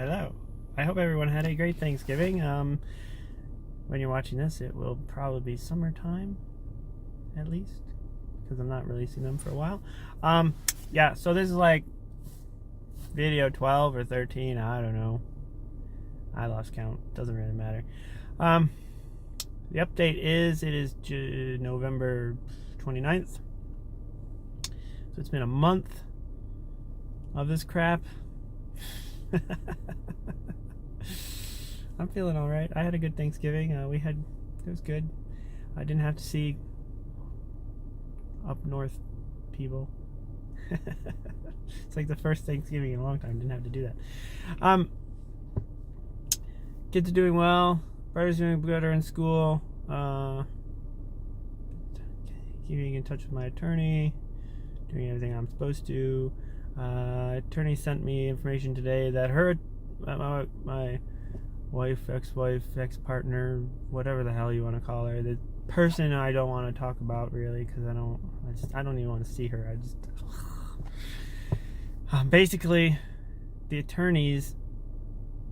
Hello. I hope everyone had a great Thanksgiving. When you're watching this, it will probably be summertime, at least, because I'm not releasing them for a while. Yeah, so this is like video 12 or 13, I don't know. I lost count. Doesn't really matter. The update is, it is November 29th. So it's been a month of this crap. I'm feeling all right. I had a good Thanksgiving. It was good. I didn't have to see up north people. It's like the first Thanksgiving in a long time. Didn't have to do that. Kids are doing well. Brother's doing better in school. Keeping in touch with my attorney. Doing everything I'm supposed to. Attorney sent me information today that my wife, ex-wife, ex-partner, whatever the hell you want to call her, the person I don't want to talk about really, because I don't even want to see her. Basically,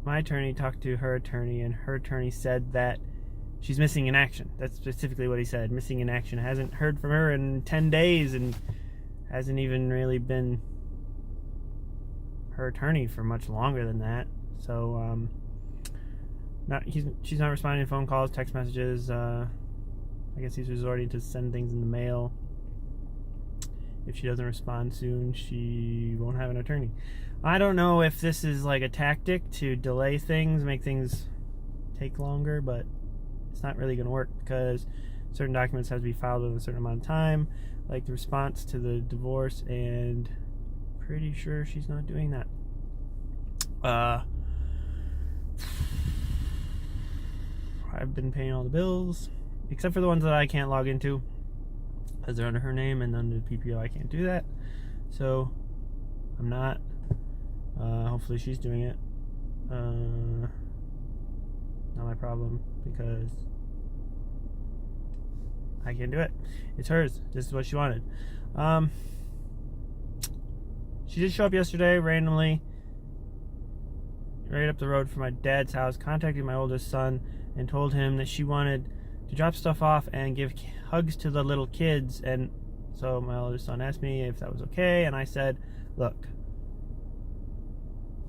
my attorney talked to her attorney, and her attorney said that she's missing in action. That's specifically what he said, missing in action. Hasn't heard from her in 10 days and hasn't even really been her attorney for much longer than that. So she's not responding to phone calls, text messages. I guess he's resorting to send things in the mail. If she doesn't respond soon, she won't have an attorney. I don't know if this is like a tactic to delay things, make things take longer, but it's not really going to work because certain documents have to be filed within a certain amount of time, like the response to the divorce, and pretty sure she's not doing that. I've been paying all the bills, except for the ones that I can't log into because they're under her name, and under the PPO I can't do that. So I'm not. Hopefully she's doing it. Not my problem because I can't do it. It's hers. This is what she wanted. She did show up yesterday randomly right up the road from my dad's house, contacted my oldest son and told him that she wanted to drop stuff off and give hugs to the little kids. And so my oldest son asked me if that was okay, and I said, look,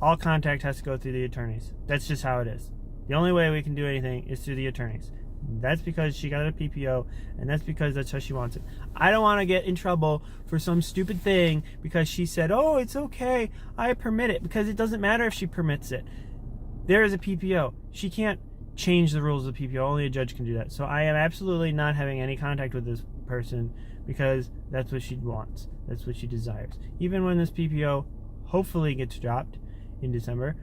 all contact has to go through the attorneys. That's just how it is. The only way we can do anything is through the attorneys. That's because she got a PPO, and that's because that's how she wants it. I don't want to get in trouble for some stupid thing because she said, oh, it's okay, I permit it, because it doesn't matter if she permits it. There is a PPO. She can't change the rules of the PPO. Only a judge can do that. So I am absolutely not having any contact with this person because that's what she wants. That's what she desires. Even when this PPO hopefully gets dropped in December,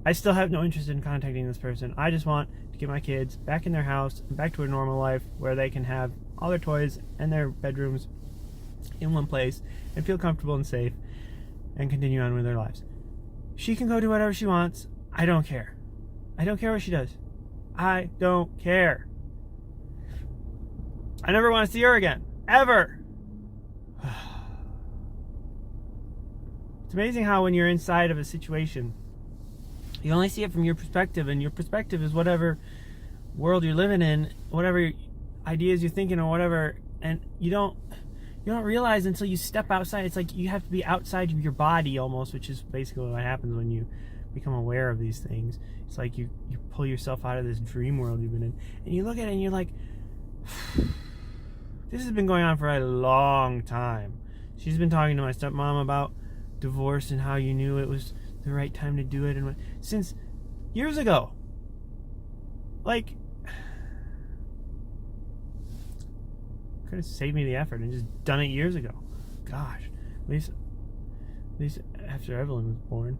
I still have no interest in contacting this person. I just want to get my kids back in their house, back to a normal life where they can have all their toys and their bedrooms in one place and feel comfortable and safe and continue on with their lives. She can go do whatever she wants. I don't care. I don't care what she does. I don't care. I never want to see her again. Ever. It's amazing how when you're inside of a situation, you only see it from your perspective, and your perspective is whatever world you're living in, whatever ideas you're thinking, or whatever, and you don't realize until you step outside. It's like you have to be outside of your body almost, which is basically what happens when you become aware of these things. It's like you pull yourself out of this dream world you've been in, and you look at it and you're like, this has been going on for a long time. She's been talking to my stepmom about divorce and how you knew it was the right time to do it, and since years ago. Like, could have saved me the effort and just done it years ago. Gosh, at least after Evelyn was born.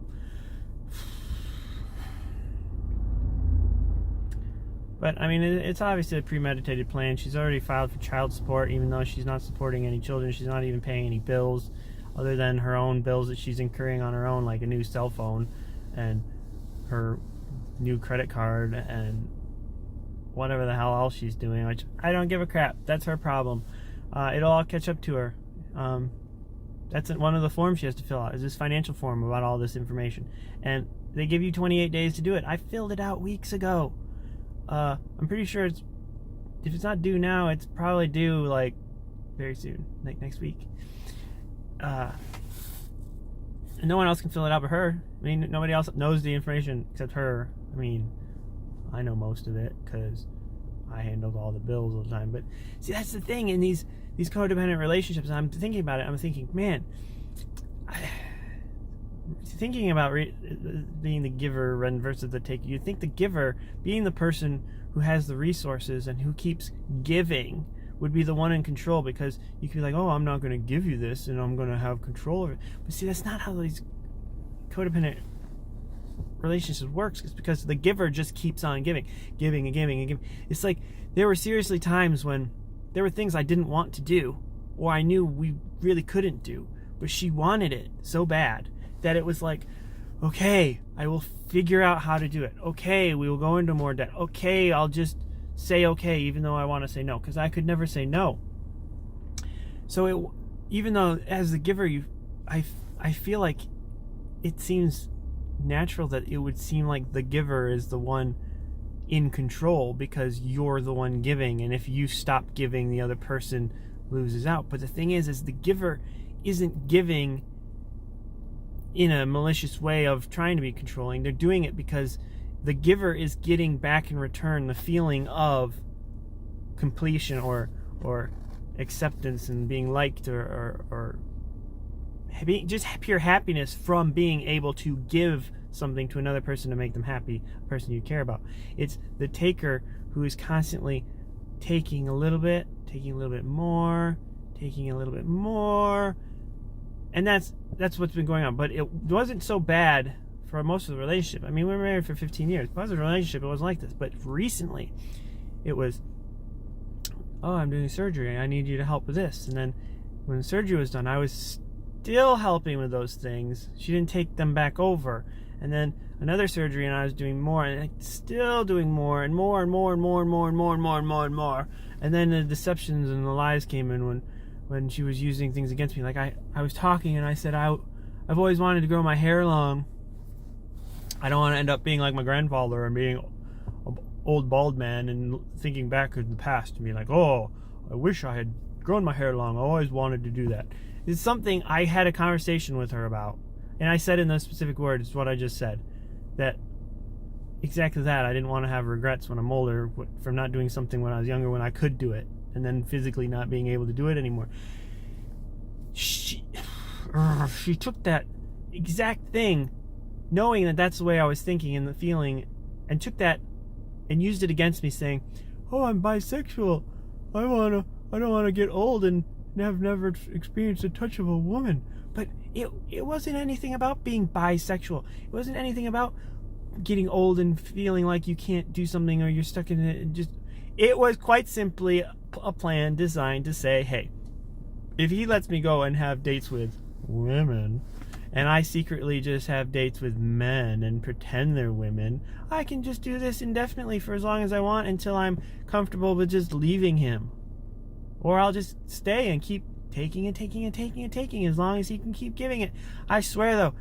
But I mean, it's obviously a premeditated plan. She's already filed for child support, even though she's not supporting any children. She's not even paying any bills other than her own bills that she's incurring on her own, like a new cell phone and her new credit card and whatever the hell else she's doing, which I don't give a crap. That's her problem. It'll all catch up to her. That's one of the forms she has to fill out, is this financial form about all this information. And they give you 28 days to do it. I filled it out weeks ago. I'm pretty sure if it's not due now, it's probably due like very soon, like next week. And no one else can fill it out but her. I mean, nobody else knows the information except her. I mean, I know most of it because I handled all the bills all the time. But see, that's the thing in these codependent relationships. I'm thinking about it. I'm thinking, man, thinking about being the giver versus the taker. You think the giver, being the person who has the resources and who keeps giving, would be the one in control, because you could be like, oh, I'm not going to give you this and I'm going to have control of it. But see, that's not how these codependent relationships works. It's because the giver just keeps on giving and giving and giving. It's like there were seriously times when there were things I didn't want to do, or I knew we really couldn't do, but she wanted it so bad that it was like, okay, I will figure out how to do it. Okay, we will go into more debt. Okay, I'll just say okay even though I want to say no, because I could never say no. So even though as the giver, I feel like it seems natural that it would seem like the giver is the one in control because you're the one giving, and if you stop giving, the other person loses out. But the thing is the giver isn't giving in a malicious way of trying to be controlling. They're doing it because the giver is getting back in return the feeling of completion or acceptance and being liked or just pure happiness from being able to give something to another person to make them happy, a person you care about. It's the taker who is constantly taking a little bit more, taking a little bit more. And that's what's been going on. But it wasn't so bad for most of the relationship. I mean, we were married for 15 years. Positive relationship, it wasn't like this. But recently, it was, oh, I'm doing surgery. I need you to help with this. And then when the surgery was done, I was still helping with those things. She didn't take them back over. And then another surgery, and I was doing more, and still doing more and more and more and more and more and more and more and more and more. And then the deceptions and the lies came in when she was using things against me. Like I was talking and I said, I've always wanted to grow my hair long. I don't want to end up being like my grandfather and being an old bald man and thinking back in the past and being like, oh, I wish I had grown my hair long. I always wanted to do that. It's something I had a conversation with her about. And I said in those specific words what I just said. That exactly that. I didn't want to have regrets when I'm older from not doing something when I was younger when I could do it. And then physically not being able to do it anymore. She took that exact thing, knowing that that's the way I was thinking and the feeling, and took that and used it against me, saying, oh, I'm bisexual. I don't want to get old and have never experienced the touch of a woman. But it wasn't anything about being bisexual. It wasn't anything about getting old and feeling like you can't do something or you're stuck in it. It was quite simply a plan designed to say, hey, if he lets me go and have dates with women, and I secretly just have dates with men and pretend they're women, I can just do this indefinitely for as long as I want until I'm comfortable with just leaving him. Or I'll just stay and keep taking and taking and taking and taking as long as he can keep giving it. I swear, though,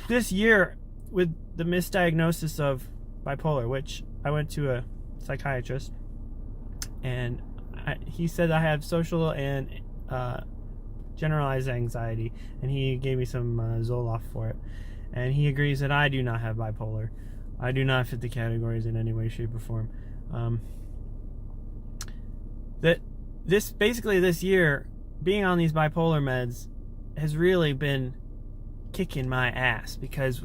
this year with the misdiagnosis of bipolar, which I went to a psychiatrist, and he said I have social and generalized anxiety, and he gave me some Zoloft for it, and he agrees that I do not have bipolar. I do not fit the categories in any way, shape, or form. This year, being on these bipolar meds has really been kicking my ass, because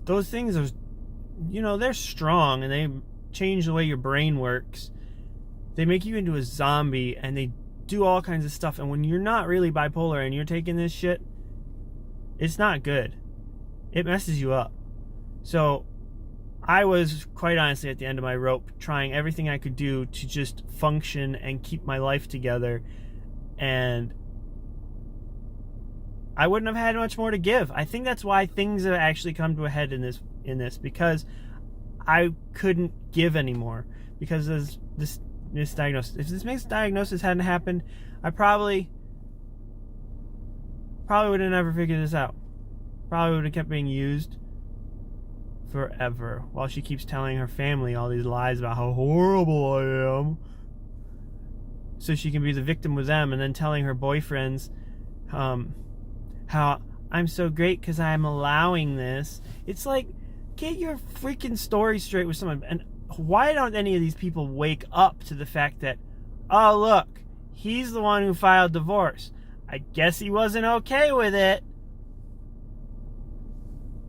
those things are, they're strong and they change the way your brain works. They make you into a zombie and they do all kinds of stuff. And when you're not really bipolar and you're taking this shit, it's not good. It messes you up. So I was quite honestly at the end of my rope, trying everything I could do to just function and keep my life together. And I wouldn't have had much more to give. I think that's why things have actually come to a head in this, because I couldn't give anymore because of this misdiagnosis. If this misdiagnosis hadn't happened, I probably would have never figured this out. Probably would have kept being used forever while she keeps telling her family all these lies about how horrible I am, so she can be the victim with them, and then telling her boyfriends how I'm so great because I'm allowing this. It's like, get your freaking story straight with someone. And why don't any of these people wake up to the fact that, oh, look, he's the one who filed divorce. I guess he wasn't okay with it.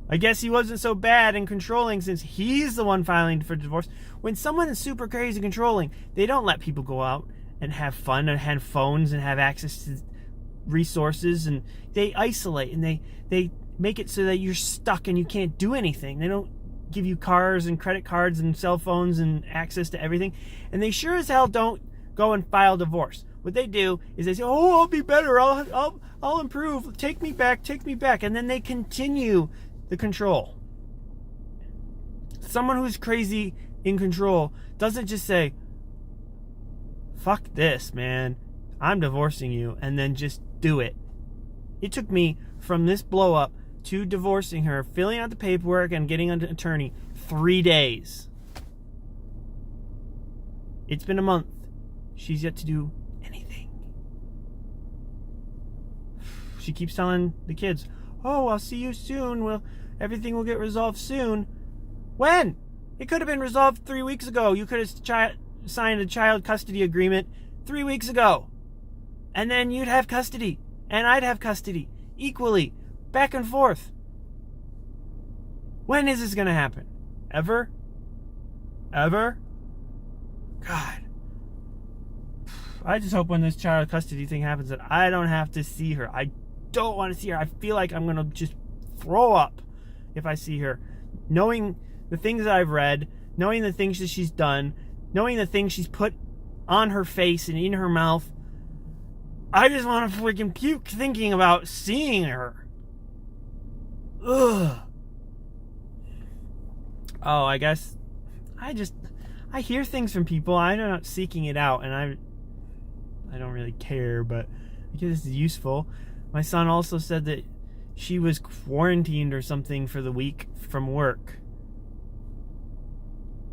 I guess he wasn't so bad and controlling since he's the one filing for divorce. When someone is super crazy controlling, they don't let people go out and have fun and have phones and have access to resources, and they isolate and they make it so that you're stuck and you can't do anything. They don't give you cars and credit cards and cell phones and access to everything, and they sure as hell don't go and file divorce. What they do is they say, oh, I'll be better, I'll improve, take me back, and then they continue the control. Someone who's crazy in control doesn't just say, fuck this, man, I'm divorcing you, and then just do it. It took me from this blow up to divorcing her, filling out the paperwork and getting an attorney, 3 days. It's been a month. She's yet to do anything. She keeps telling the kids, oh, I'll see you soon. Everything will get resolved soon. When? It could have been resolved 3 weeks ago. You could have signed a child custody agreement 3 weeks ago. And then you'd have custody. And I'd have custody. Equally. Back and forth. When is this going to happen? Ever? Ever? God. I just hope when this child custody thing happens that I don't have to see her. I don't want to see her. I feel like I'm going to just throw up if I see her. Knowing the things that I've read, knowing the things that she's done, knowing the things she's put on her face and in her mouth, I just want to freaking puke thinking about seeing her. Ugh. Oh, I guess I hear things from people. I'm not seeking it out, and I don't really care, but I guess it's useful. My son also said that she was quarantined or something for the week from work.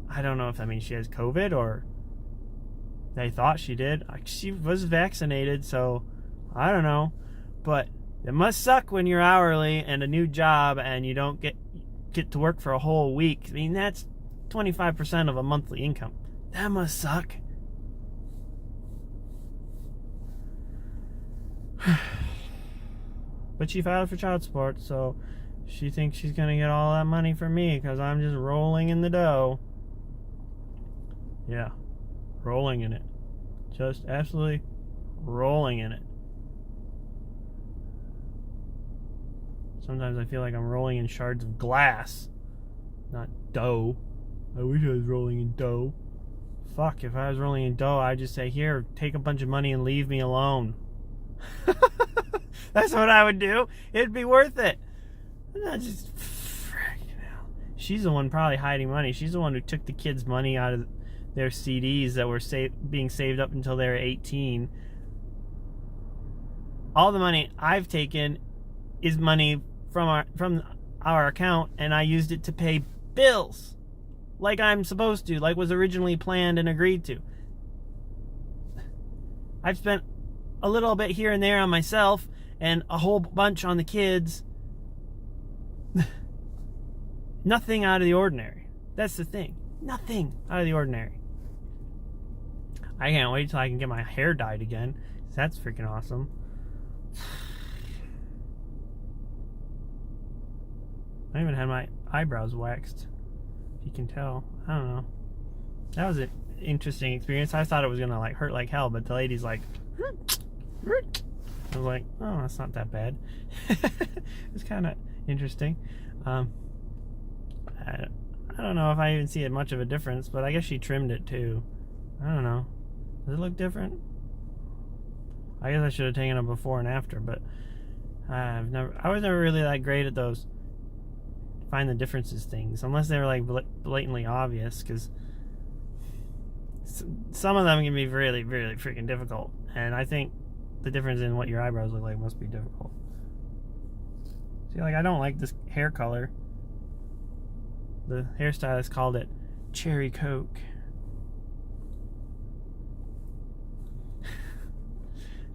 I don't know if that means she has COVID or they thought she did. She was vaccinated, so I don't know. But it must suck when you're hourly and a new job and you don't get to work for a whole week. I mean, that's 25% of a monthly income. That must suck. But she filed for child support, so she thinks she's going to get all that money from me because I'm just rolling in the dough. Yeah, rolling in it. Just absolutely rolling in it. Sometimes I feel like I'm rolling in shards of glass, not dough. I wish I was rolling in dough. Fuck, if I was rolling in dough, I'd just say, here, take a bunch of money and leave me alone. That's what I would do. It'd be worth it. Not just, freaking hell. She's the one probably hiding money. She's the one who took the kids' money out of their CDs that were being saved up until they were 18. All the money I've taken is money from our account, and I used it to pay bills like I'm supposed to, like was originally planned and agreed to. I've spent a little bit here and there on myself and a whole bunch on the kids. Nothing out of the ordinary. That's the thing. Nothing out of the ordinary. I can't wait till I can get my hair dyed again. That's freaking awesome. I even had my eyebrows waxed. If you can tell. I don't know. That was an interesting experience. I thought it was gonna hurt like hell, but the lady's like, I was like, oh, that's not that bad. It's kind of interesting. I don't know if I even see much of a difference, but I guess she trimmed it too. I don't know. Does it look different? I guess I should have taken a before and after, but I was never really that great at those find the differences things, unless they were like blatantly obvious, because some of them can be really, really freaking difficult, and I think the difference in what your eyebrows look like must be difficult. See, like, I don't like this hair color. The hairstylist called it cherry coke.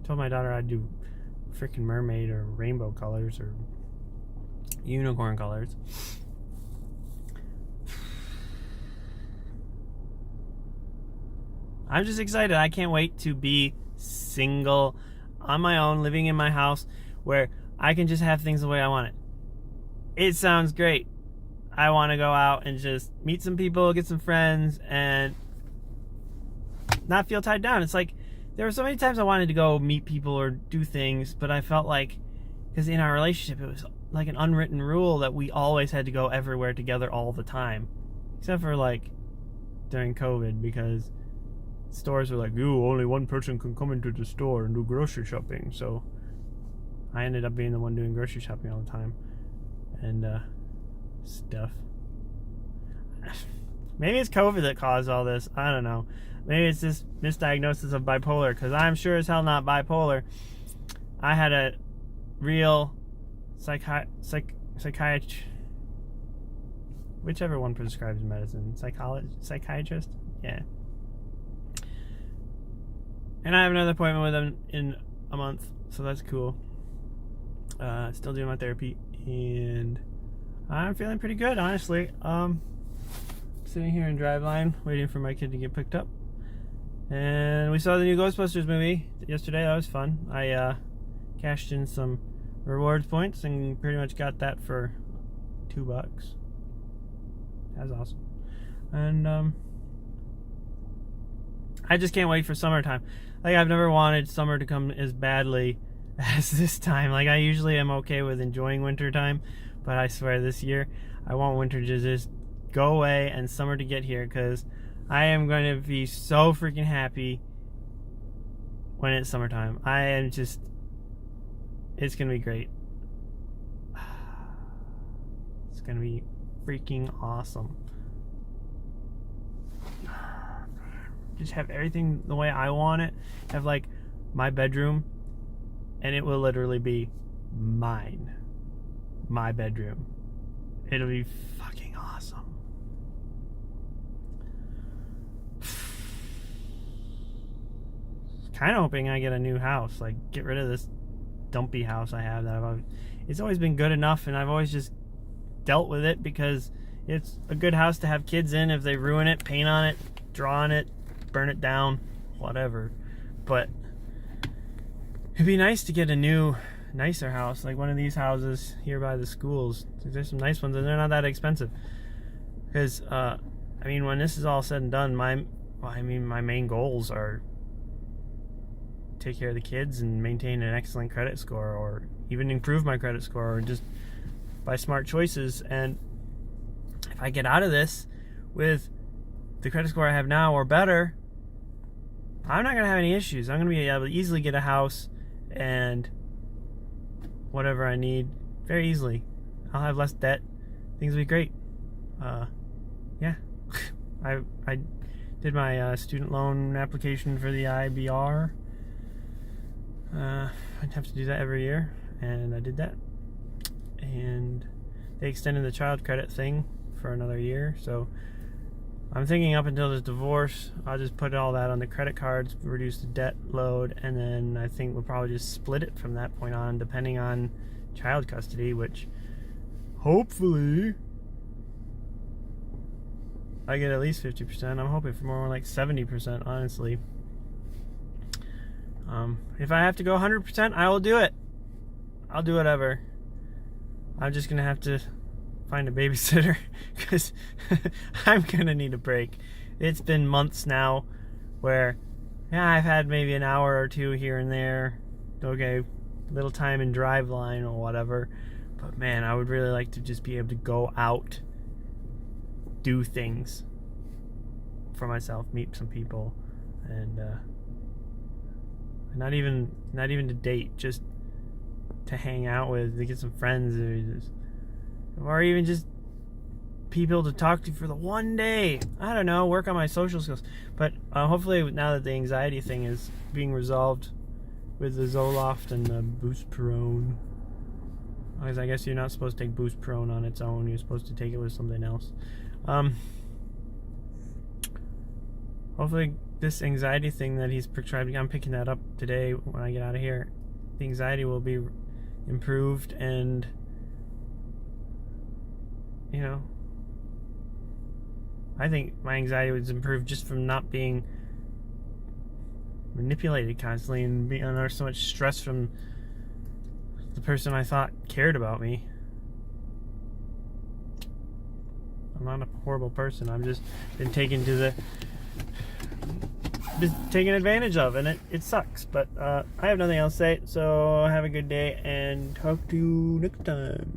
Told my daughter I'd do freaking mermaid or rainbow colors or unicorn colors. I'm just excited. I can't wait to be single on my own, living in my house where I can just have things the way I want it. It sounds great. I want to go out and just meet some people, get some friends, and not feel tied down. It's like there were so many times I wanted to go meet people or do things, but I felt like, because in our relationship it was like an unwritten rule that we always had to go everywhere together all the time, except for like during COVID, because stores were like, only one person can come into the store and do grocery shopping. So I ended up being the one doing grocery shopping all the time and stuff. Maybe it's COVID that caused all this. I don't know. Maybe it's this misdiagnosis of bipolar, because I'm sure as hell not bipolar. I had a real psychiatrist, whichever one prescribes medicine, psychiatrist, yeah. And I have another appointment with him in a month, so that's cool. Still doing my therapy, and I'm feeling pretty good, honestly. Sitting here in Driveline, waiting for my kid to get picked up. And we saw the new Ghostbusters movie yesterday. That was fun. I cashed in some rewards points and pretty much got that for $2. That was awesome. And I just can't wait for summertime. Like, I've never wanted summer to come as badly as this time. Like, I usually am okay with enjoying winter time, but I swear this year I want winter to just go away and summer to get here, because I am going to be so freaking happy when it's summertime. I am just, it's going to be great. It's going to be freaking awesome. Just have everything the way I want it. Have like my bedroom, and it will literally be mine. My bedroom. It'll be fucking awesome. Kind of hoping I get a new house, like get rid of this dumpy house I have that it's always been good enough, and I've always just dealt with it because it's a good house to have kids in. If they ruin it, paint on it, draw on it, burn it down, whatever. But it'd be nice to get a new, nicer house, like one of these houses here by the schools. There's some nice ones, and they're not that expensive. Because I mean, when this is all said and done, my main goals are take care of the kids and maintain an excellent credit score, or even improve my credit score, or just by smart choices. And if I get out of this with the credit score I have now or better, I'm not going to have any issues. I'm going to be able to easily get a house and whatever I need very easily. I'll have less debt. Things will be great. Yeah. I did my student loan application for the IBR. I'd have to do that every year, and I did that. And they extended the child credit thing for another year, so I'm thinking up until the divorce, I'll just put all that on the credit cards, reduce the debt load, and then I think we'll probably just split it from that point on, depending on child custody, which hopefully I get at least 50%. I'm hoping for more like 70%, honestly. If I have to go 100%, I will do it. I'll do whatever. I'm just going to have to find a babysitter, because I'm going to need a break. It's been months now where, yeah, I've had maybe an hour or two here and there. Okay, little time in Driveline or whatever. But man, I would really like to just be able to go out, do things for myself, meet some people, and not even to date, just to hang out with, to get some friends, or even just people to talk to for the one day. I don't know, work on my social skills. But hopefully now that the anxiety thing is being resolved with the Zoloft and the Buspirone, Because I guess you're not supposed to take Boost Prone on its own. You're supposed to take it with something else. Hopefully this anxiety thing that he's prescribing, I'm picking that up today when I get out of here. The anxiety will be improved, and you know, I think my anxiety was improved just from not being manipulated constantly and being under so much stress from the person I thought cared about me. I'm not a horrible person. I've just been taken advantage of, and it sucks. But I have nothing else to say, so have a good day and talk to you next time.